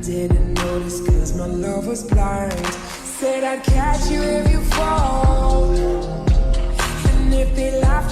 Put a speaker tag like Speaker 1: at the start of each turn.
Speaker 1: didn't notice cause my love was blind. Said I'd catch you if you fall. And if they laugh and